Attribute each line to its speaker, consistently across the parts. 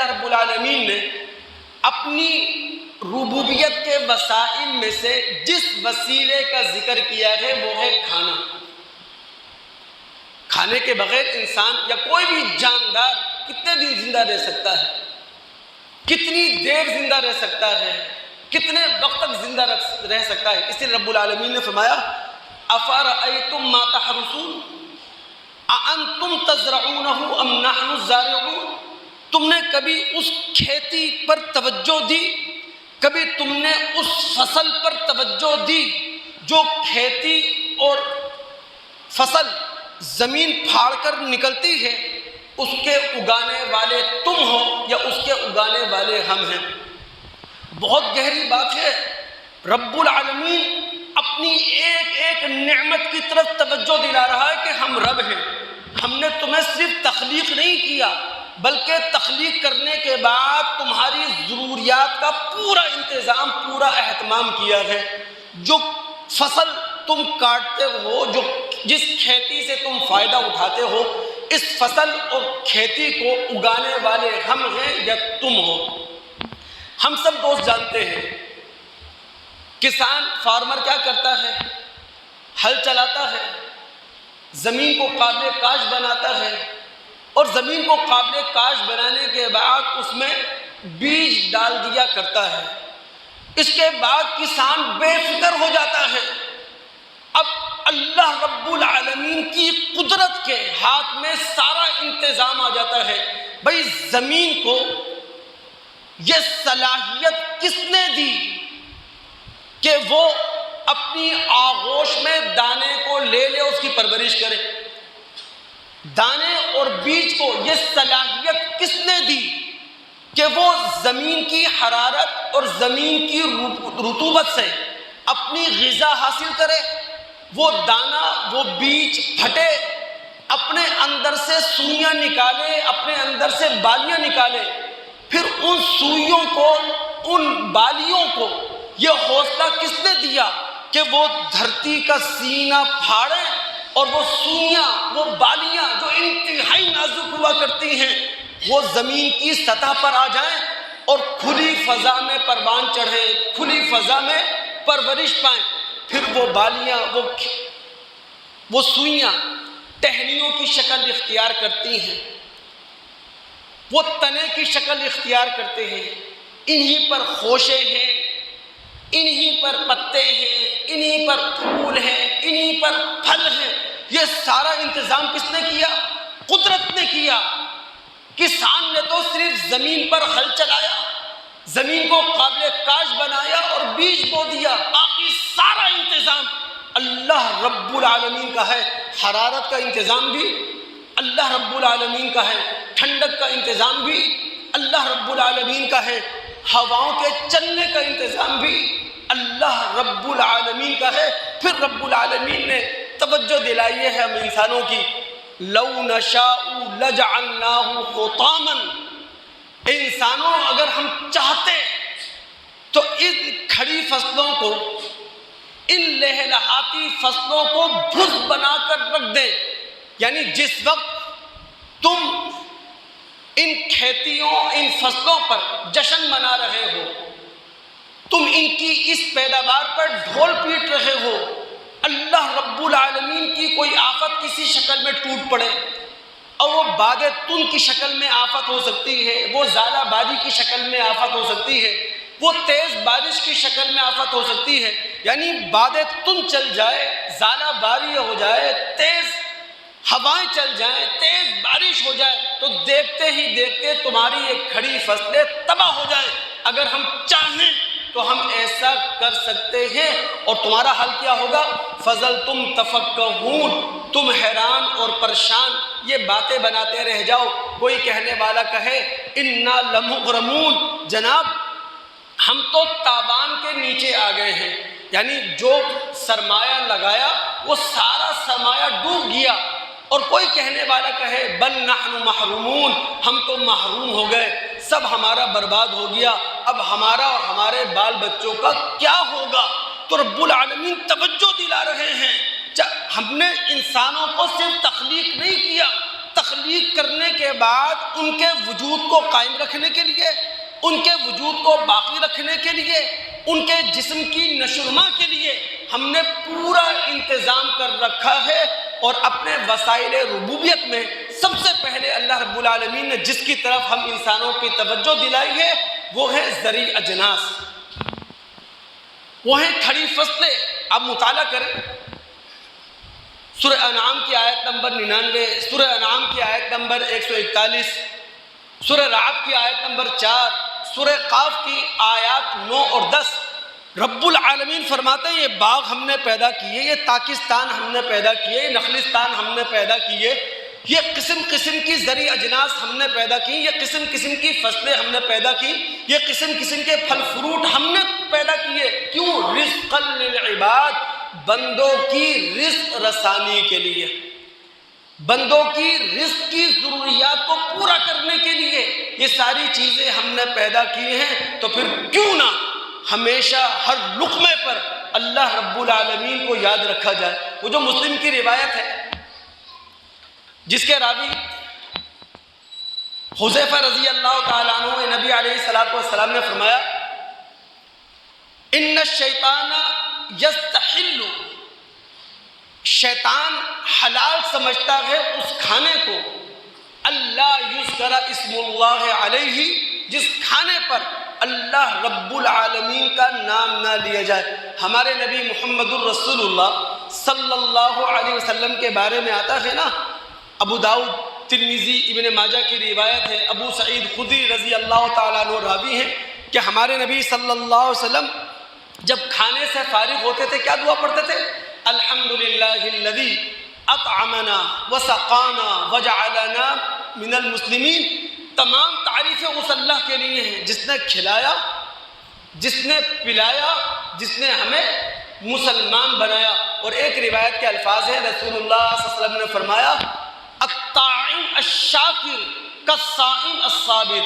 Speaker 1: اللہ رب العالمین نے اپنی ربوبیت کے وسائل میں سے جس وسیلے کا ذکر کیا ہے وہ ہے کھانا۔ کھانے کے بغیر انسان یا کوئی بھی جاندار کتنے دن زندہ رہ سکتا ہے، کتنی دیر زندہ رہ سکتا ہے، کتنے وقت تک زندہ رہ سکتا ہے؟ اس لیے رب العالمین نے فرمایا افرأیتم ما تحرثون اانتم تزرعونہ ام نحن الزارعون، تم نے کبھی اس کھیتی پر توجہ دی، کبھی تم نے اس فصل پر توجہ دی جو کھیتی اور فصل زمین پھاڑ کر نکلتی ہے، اس کے اگانے والے تم ہو یا اس کے اگانے والے ہم ہیں؟ بہت گہری بات ہے۔ رب العالمین اپنی ایک ایک نعمت کی طرف توجہ دلا رہا ہے کہ ہم رب ہیں، ہم نے تمہیں صرف تخلیق نہیں کیا بلکہ تخلیق کرنے کے بعد تمہاری ضروریات کا پورا انتظام، پورا اہتمام کیا ہے۔ جو فصل تم کاٹتے ہو، جس کھیتی سے تم فائدہ اٹھاتے ہو، اس فصل اور کھیتی کو اگانے والے ہم ہیں یا تم ہو؟ ہم سب دوست جانتے ہیں کسان فارمر کیا کرتا ہے؟ ہل چلاتا ہے، زمین کو قابل کاشت بناتا ہے، اور زمین کو قابل کاشت بنانے کے بعد اس میں بیج ڈال دیا کرتا ہے۔ اس کے بعد کسان بے فکر ہو جاتا ہے۔ اب اللہ رب العالمین کی قدرت کے ہاتھ میں سارا انتظام آ جاتا ہے۔ بھئی زمین کو یہ صلاحیت کس نے دی کہ وہ اپنی آغوش میں دانے کو لے لے، اس کی پرورش کرے؟ دانے اور بیج کو یہ صلاحیت کس نے دی کہ وہ زمین کی حرارت اور زمین کی رطوبت سے اپنی غذا حاصل کرے؟ وہ دانہ، وہ بیج پھٹے، اپنے اندر سے سوئیاں نکالے، اپنے اندر سے بالیاں نکالے، پھر ان سوئیوں کو، ان بالیوں کو یہ حوصلہ کس نے دیا کہ وہ دھرتی کا سینہ پھاڑیں اور وہ سوئیاں، وہ بالیاں جو انتہائی نازک ہوا کرتی ہیں، وہ زمین کی سطح پر آ جائیں اور کھلی فضا میں پروان چڑھیں، کھلی فضا میں پرورش پائیں؟ پھر وہ بالیاں، وہ سوئیاں ٹہنیوں کی شکل اختیار کرتی ہیں، وہ تنے کی شکل اختیار کرتے ہیں، انہی پر خوشے ہیں، انہی پر پتے ہیں، انہی پر پھول ہیں، انہی پر پھل ہیں۔ یہ سارا انتظام کس نے کیا؟ قدرت نے کیا۔ کسان نے تو صرف زمین پر ہل چلایا، زمین کو قابل کاشت بنایا اور بیج بو دیا، باقی سارا انتظام اللہ رب العالمین کا ہے۔ حرارت کا انتظام بھی اللہ رب العالمین کا ہے، ٹھنڈک کا انتظام بھی اللہ رب العالمین کا ہے، ہواؤں کے چلنے کا انتظام بھی اللہ رب العالمین کا ہے۔ پھر رب العالمین نے توجہ دلائی ہے ہم انسانوں کی، لو نشاء لجعلناہ حطاما، انسانوں اگر ہم چاہتے تو ان کھڑی فصلوں کو، ان لہلہاتی فصلوں کو بھس بنا کر رکھ دیں۔ یعنی جس وقت تم ان کھیتیوں، ان فصلوں پر جشن منا رہے ہو، تم ان کی اس پیداوار پر ڈھول پیٹ رہے ہو، اللہ رب العالمین کی کوئی آفت کسی شکل میں ٹوٹ پڑے، اور وہ باد تن کی شکل میں آفت ہو سکتی ہے، وہ ژالہ باری کی شکل میں آفت ہو سکتی ہے، وہ تیز بارش کی شکل میں آفت ہو سکتی ہے۔ یعنی باد تن چل جائے، ژالہ باری ہو جائے، تیز ہوائیں چل جائیں، تیز بارش ہو جائے، تو دیکھتے ہی دیکھتے تمہاری یہ کھڑی فصلیں تباہ ہو جائیں۔ اگر ہم چاہیں تو ہم ایسا کر سکتے ہیں، اور تمہارا حل کیا ہوگا؟ فَظَلْتُمْ تَفَكَّهُونَ، تم حیران اور پریشان یہ باتیں بناتے رہ جاؤ۔ کوئی کہنے والا کہے اِنَّا لَمُغْرَمُونَ، جناب ہم تو تاوان کے نیچے آ گئے ہیں، یعنی جو سرمایہ لگایا وہ سارا سرمایہ ڈوب گیا۔ اور کوئی کہنے والا کہے بل نحن محرومون، ہم تو محروم ہو گئے، سب ہمارا برباد ہو گیا، اب ہمارا اور ہمارے بال بچوں کا کیا ہوگا؟ تو رب العالمین توجہ دلا رہے ہیں، ہم نے انسانوں کو صرف تخلیق نہیں کیا، تخلیق کرنے کے بعد ان کے وجود کو قائم رکھنے کے لیے، ان کے وجود کو باقی رکھنے کے لیے، ان کے جسم کی نشو و نما کے لیے ہم نے پورا انتظام کر رکھا ہے۔ اور اپنے وسائل ربوبیت میں سب سے پہلے اللہ رب العالمین نے جس کی طرف ہم انسانوں کی توجہ دلائی ہے وہ ہے ذرعی اجناس، وہ ہیں کھڑی فصلیں۔ آپ مطالعہ کریں سورہ انعام کی آیت نمبر 99، سورہ انعام کی آیت نمبر 141، سورہ رعد کی آیت نمبر 4، سورہ قاف کی آیات 9 اور 10۔ رب العالمین فرماتے ہیں یہ باغ ہم نے پیدا کیے، یہ پاکستان ہم نے پیدا کیے، یہ نخلستان ہم نے پیدا کیے، یہ قسم قسم کی زرعی اجناس ہم نے پیدا کی، یہ قسم قسم کی فصلیں ہم نے پیدا کی، یہ قسم قسم کے پھل فروٹ ہم نے پیدا کیے۔ کیوں؟ رزقا للعباد، بندوں کی رزق رسانی کے لیے، بندوں کی رزق کی ضروریات کو پورا کرنے کے لیے یہ ساری چیزیں ہم نے پیدا کی ہیں۔ تو پھر کیوں نہ ہمیشہ ہر لقمے پر اللہ رب العالمین کو یاد رکھا جائے۔ وہ جو مسلم کی روایت ہے جس کے راوی حذیفہ رضی اللہ تعالیٰ عنہ، نبی علیہ الصلوۃ والسلام نے فرمایا ان الشیطان یستحل، شیطان حلال سمجھتا ہے اس کھانے کو اللہ یذکر اسم اللہ علیہ، جس کھانے پر اللہ رب العالمین کا نام نہ لیا جائے۔ ہمارے نبی محمد الرسول اللہ صلی اللہ علیہ وسلم کے بارے میں آتا ہے نا، ابو داؤد، ترمذی، ابن ماجہ کی روایت ہے، ابو سعید خدری رضی اللہ تعالیٰ عنہ راوی ہیں کہ ہمارے نبی صلی اللہ علیہ وسلم جب کھانے سے فارغ ہوتے تھے کیا دعا پڑھتے تھے؟ الحمدللہ الذی اطعمنا وسقانا وجعلنا من المسلمین۔ تمام تعریفیں اس اللہ کے لیے ہیں جس نے کھلایا، جس نے پلایا، جس نے ہمیں مسلمان بنایا۔ اور ایک روایت کے الفاظ ہیں، رسول اللہ صلی اللہ علیہ وسلم نے فرمایا الطاعم الشاکر کالصائم الصابر،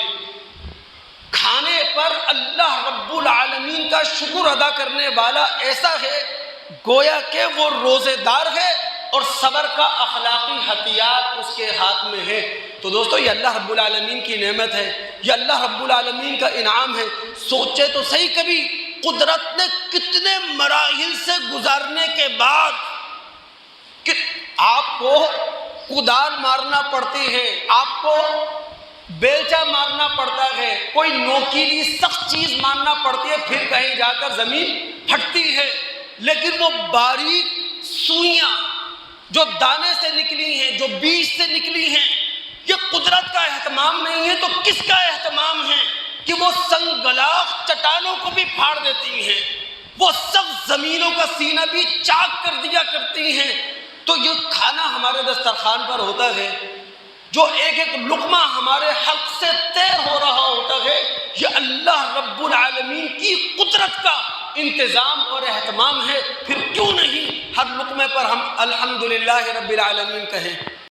Speaker 1: کھانے پر اللہ رب العالمین کا شکر ادا کرنے والا ایسا ہے گویا کہ وہ روزے دار ہے اور صبر کا اخلاقی ہتھیار اس کے ہاتھ میں ہے۔ تو دوستو یہ اللہ رب العالمین کی نعمت ہے، یہ اللہ رب العالمین کا انعام ہے۔ سوچے تو صحیح کبھی قدرت نے کتنے مراحل سے گزارنے کے بعد کہ آپ کو کدال مارنا پڑتی ہے، آپ کو بیلچا مارنا پڑتا ہے، کوئی نوکیلی سخت چیز مارنا پڑتی ہے، پھر کہیں جا کر زمین پھٹتی ہے، لیکن وہ باریک سوئیاں جو دانے سے نکلی ہیں، جو بیج سے نکلی ہیں، یہ قدرت کا اہتمام نہیں ہے تو کس کا اہتمام ہے کہ وہ سنگلاخ چٹانوں کو بھی پھاڑ دیتی ہیں، وہ سخت زمینوں کا سینہ بھی چاک کر دیا کرتی ہیں۔ تو یہ کھانا ہمارے دسترخوان پر ہوتا ہے، جو ایک ایک لقمہ ہمارے حلق سے تیر ہو رہا ہوتا ہے، یہ اللہ رب العالمین کی قدرت کا انتظام اور اہتمام ہے۔ پھر کیوں نہیں ہر لقمے پر ہم الحمدللہ رب العالمین کہیں۔